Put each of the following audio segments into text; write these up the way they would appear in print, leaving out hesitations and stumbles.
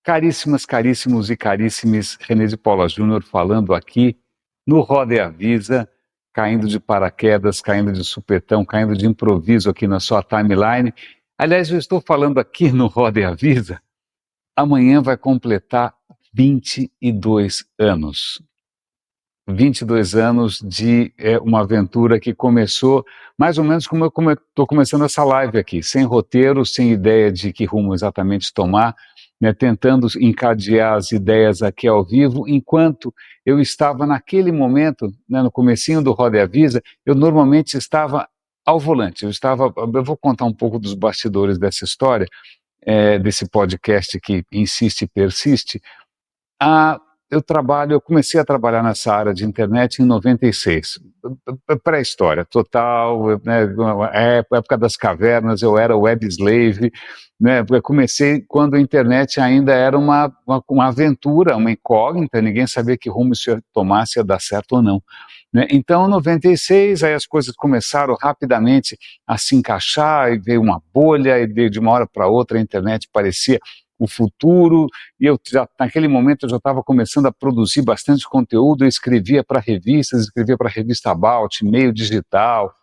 Caríssimas, caríssimos e caríssimes, René de Paula Júnior falando aqui no Roda e Avisa, caindo de paraquedas, caindo de supetão, caindo de improviso aqui na sua timeline. Aliás, eu estou falando aqui no Roda e Avisa, amanhã vai completar 22 anos. 22 anos de uma aventura que começou mais ou menos como eu estou começando essa live aqui, sem roteiro, sem ideia de que rumo exatamente tomar, né, tentando encadear as ideias aqui ao vivo, enquanto eu estava naquele momento, né, no comecinho do Roda e Avisa, eu normalmente estava ao volante, eu vou contar um pouco dos bastidores dessa história, desse podcast que insiste e persiste. Eu comecei a trabalhar nessa área de internet em 96, pré-história total, né, época das cavernas, eu era web slave, né, eu comecei quando a internet ainda era uma aventura, uma incógnita, ninguém sabia que rumo isso ia tomar, se ia dar certo ou não. Né? Então, em 96, aí as coisas começaram rapidamente a se encaixar, e veio uma bolha, e de uma hora para outra a internet parecia o futuro, e naquele momento eu já estava começando a produzir bastante conteúdo, eu escrevia para revistas, escrevia para a revista About, Meio Digital,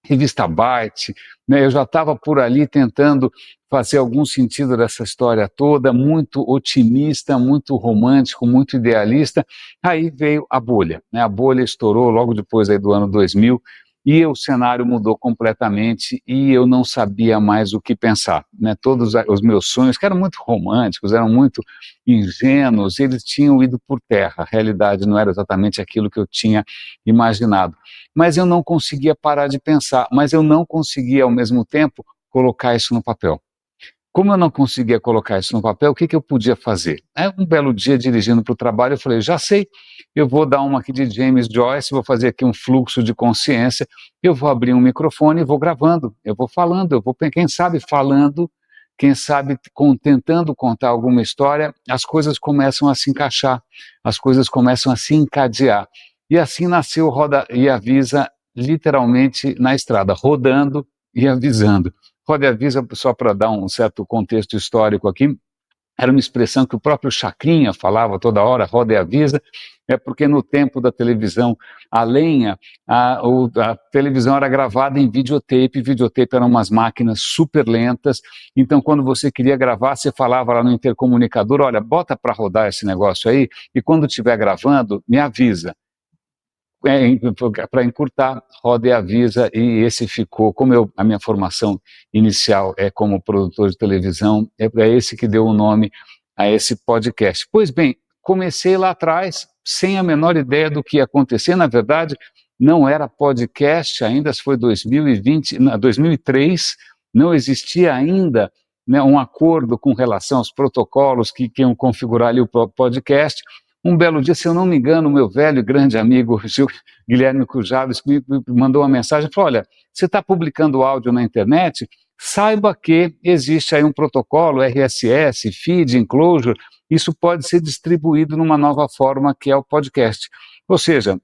revista Byte, né? Eu já estava por ali tentando fazer algum sentido dessa história toda, muito otimista, muito romântico, muito idealista. Aí veio a bolha, né? A bolha estourou logo depois aí do ano 2000, e o cenário mudou completamente e eu não sabia mais o que pensar, né? Todos os meus sonhos, que eram muito românticos, eram muito ingênuos, eles tinham ido por terra. A realidade não era exatamente aquilo que eu tinha imaginado. Mas eu não conseguia parar de pensar, mas eu não conseguia, ao mesmo tempo, colocar isso no papel. Como eu não conseguia colocar isso no papel, o que eu podia fazer? Um belo dia, dirigindo para o trabalho, eu falei, já sei, eu vou dar uma aqui de James Joyce, vou fazer aqui um fluxo de consciência, eu vou abrir um microfone e vou gravando, eu vou falando, quem sabe falando, quem sabe tentando contar alguma história, as coisas começam a se encaixar, as coisas começam a se encadear. E assim nasceu o Roda e Avisa, literalmente na estrada, rodando e avisando. Roda e Avisa, só para dar um certo contexto histórico aqui, era uma expressão que o próprio Chacrinha falava toda hora, Roda e Avisa, porque no tempo da televisão a lenha, a televisão era gravada em videotape eram umas máquinas super lentas, então quando você queria gravar, você falava lá no intercomunicador, olha, bota para rodar esse negócio aí, e quando estiver gravando, me avisa. Para encurtar, Roda e Avisa, e esse ficou, a minha formação inicial é como produtor de televisão, é esse que deu o nome a esse podcast. Pois bem, comecei lá atrás, sem a menor ideia do que ia acontecer, na verdade, não era podcast ainda, foi 2003, não existia ainda, né, um acordo com relação aos protocolos que iam configurar ali o podcast. Um belo dia, se eu não me engano, o meu velho e grande amigo Guilherme Cujaves me mandou uma mensagem e falou, olha, você está publicando áudio na internet? Saiba que existe aí um protocolo RSS, Feed, Enclosure, isso pode ser distribuído numa nova forma que é o podcast. Ou seja,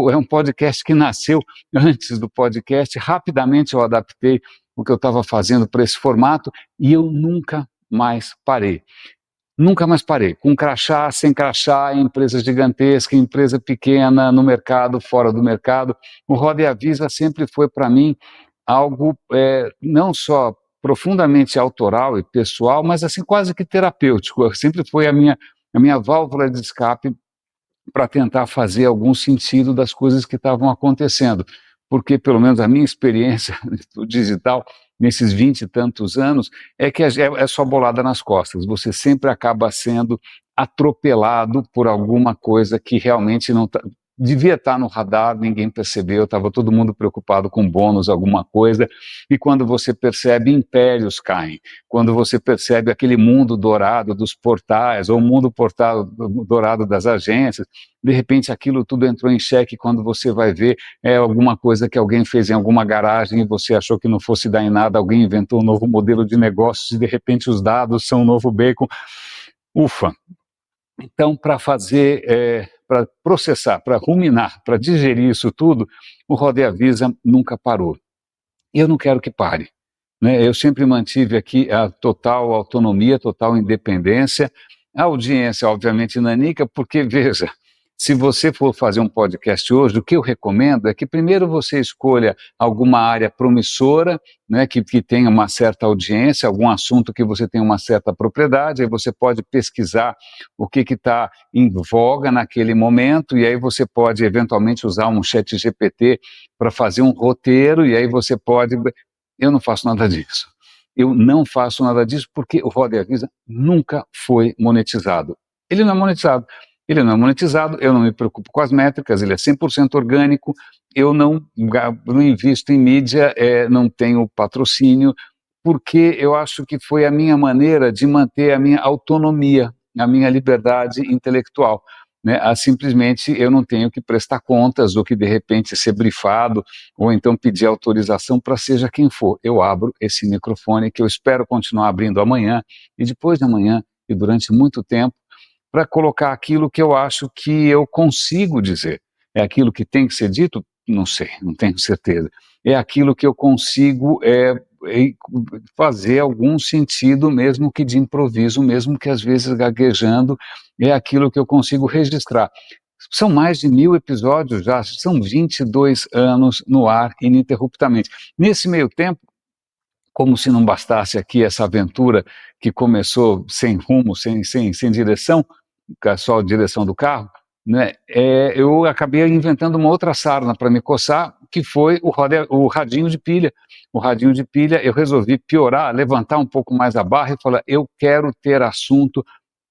é um podcast que nasceu antes do podcast, rapidamente eu adaptei o que eu estava fazendo para esse formato e eu nunca mais parei. Nunca mais parei, com crachá, sem crachá, em empresa gigantesca, empresa pequena, no mercado, fora do mercado. O Roda e Avisa sempre foi para mim algo não só profundamente autoral e pessoal, mas assim quase que terapêutico. Sempre foi a minha válvula de escape para tentar fazer algum sentido das coisas que estavam acontecendo. Porque, pelo menos, a minha experiência do digital, nesses 20 e tantos anos, é que é só bolada nas costas. Você sempre acaba sendo atropelado por alguma coisa que realmente não devia estar no radar, ninguém percebeu, estava todo mundo preocupado com bônus, alguma coisa, e quando você percebe, impérios caem, quando você percebe aquele mundo dourado dos portais, ou o mundo dourado das agências, de repente aquilo tudo entrou em xeque, quando você vai ver alguma coisa que alguém fez em alguma garagem e você achou que não fosse dar em nada, alguém inventou um novo modelo de negócios e de repente os dados são um novo bacon. Ufa! Então, para para processar, para ruminar, para digerir isso tudo, o Roda e Avisa nunca parou. E eu não quero que pare, né? Eu sempre mantive aqui a total autonomia, total independência, A audiência, obviamente, nanica, porque, veja, se você for fazer um podcast hoje, o que eu recomendo é que primeiro você escolha alguma área promissora, né, que tenha uma certa audiência, algum assunto que você tenha uma certa propriedade, aí você pode pesquisar o que está em voga naquele momento, e aí você pode eventualmente usar um chat GPT para fazer um roteiro, e aí você pode... Eu não faço nada disso. Eu não faço nada disso porque o Roda e Avisa nunca foi monetizado. Ele não é monetizado. Ele não é monetizado, eu não me preocupo com as métricas, ele é 100% orgânico, eu não invisto em mídia, não tenho patrocínio, porque eu acho que foi a minha maneira de manter a minha autonomia, a minha liberdade intelectual. Né? Simplesmente eu não tenho que prestar contas ou que de repente ser brifado ou então pedir autorização para seja quem for. Eu abro esse microfone que eu espero continuar abrindo amanhã e depois de amanhã e durante muito tempo, para colocar aquilo que eu acho que eu consigo dizer. É aquilo que tem que ser dito? Não sei, não tenho certeza. É aquilo que eu consigo fazer algum sentido, mesmo que de improviso, mesmo que às vezes gaguejando, é aquilo que eu consigo registrar. São mais de 1000 episódios já, são 22 anos no ar ininterruptamente. Nesse meio tempo, como se não bastasse aqui essa aventura que começou sem rumo, sem direção, só a direção do carro, né, eu acabei inventando uma outra sarna para me coçar, que foi o radinho de pilha. O radinho de pilha, eu resolvi piorar, levantar um pouco mais a barra e falar, eu quero ter assunto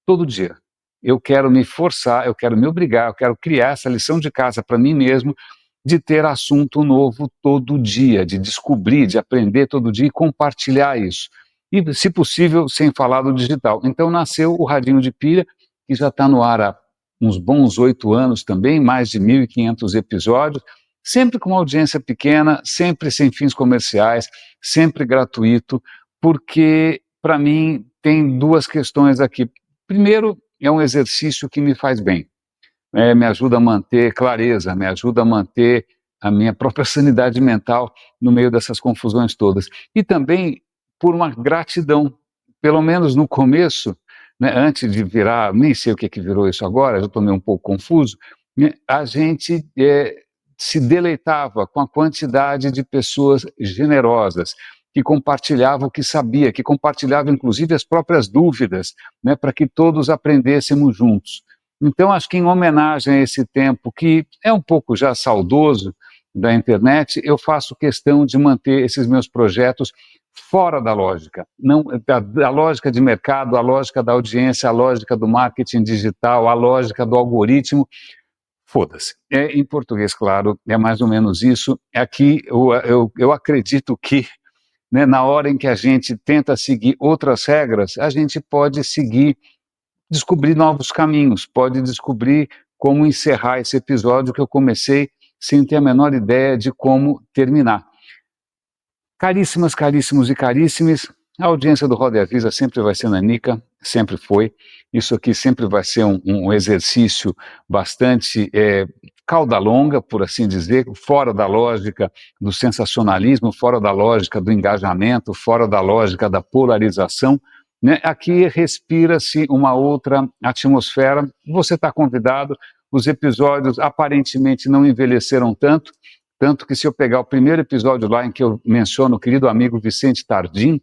todo dia. Eu quero me forçar, eu quero me obrigar, eu quero criar essa lição de casa para mim mesmo, de ter assunto novo todo dia, de descobrir, de aprender todo dia e compartilhar isso. E, se possível, sem falar do digital. Então nasceu o Radinho de Pilha, que já está no ar há uns bons 8 anos também, mais de 1.500 episódios, sempre com uma audiência pequena, sempre sem fins comerciais, sempre gratuito, porque, para mim, tem duas questões aqui. Primeiro, é um exercício que me faz bem. Me ajuda a manter clareza, me ajuda a manter a minha própria sanidade mental no meio dessas confusões todas. E também por uma gratidão, pelo menos no começo, né, antes de virar, nem sei o que virou isso agora, já estou meio um pouco confuso, né, a gente se deleitava com a quantidade de pessoas generosas, que compartilhavam o que sabia, que compartilhavam inclusive as próprias dúvidas, né, para que todos aprendêssemos juntos. Então, acho que em homenagem a esse tempo, que é um pouco já saudoso da internet, eu faço questão de manter esses meus projetos fora da lógica, não da lógica de mercado, a lógica da audiência, a lógica do marketing digital, a lógica do algoritmo. Foda-se. Em português, claro, é mais ou menos isso. Aqui eu acredito que, né, na hora em que a gente tenta seguir outras regras, a gente pode descobrir novos caminhos, pode descobrir como encerrar esse episódio que eu comecei sem ter a menor ideia de como terminar. Caríssimas, caríssimos e caríssimes, a audiência do Roda e Avisa sempre vai ser nanica, sempre foi. Isso aqui sempre vai ser um exercício bastante cauda longa, por assim dizer, fora da lógica do sensacionalismo, fora da lógica do engajamento, fora da lógica da polarização. Né? Aqui respira-se uma outra atmosfera. Você está convidado. Os episódios aparentemente não envelheceram tanto que se eu pegar o primeiro episódio lá em que eu menciono o querido amigo Vicente Tardim,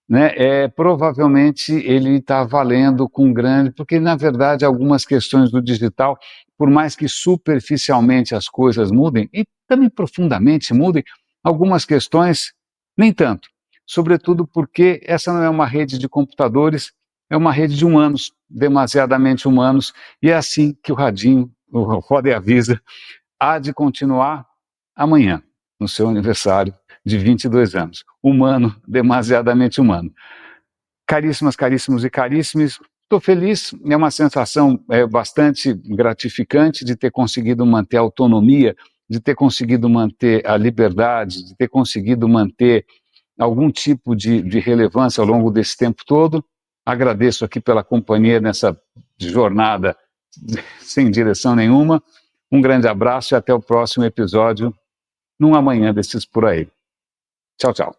né, provavelmente ele está valendo com grande, porque na verdade algumas questões do digital, por mais que superficialmente as coisas mudem, e também profundamente mudem, algumas questões nem tanto. Sobretudo porque essa não é uma rede de computadores, é uma rede de humanos, demasiadamente humanos, e é assim que o Radinho, o Roda e Avisa, há de continuar amanhã, no seu aniversário de 22 anos. Humano, demasiadamente humano. Caríssimas, caríssimos e caríssimos, estou feliz, é uma sensação bastante gratificante de ter conseguido manter a autonomia, de ter conseguido manter a liberdade, de ter conseguido manter algum tipo de relevância ao longo desse tempo todo. Agradeço aqui pela companhia nessa jornada sem direção nenhuma. Um grande abraço e até o próximo episódio, num amanhã desses por aí. Tchau, tchau.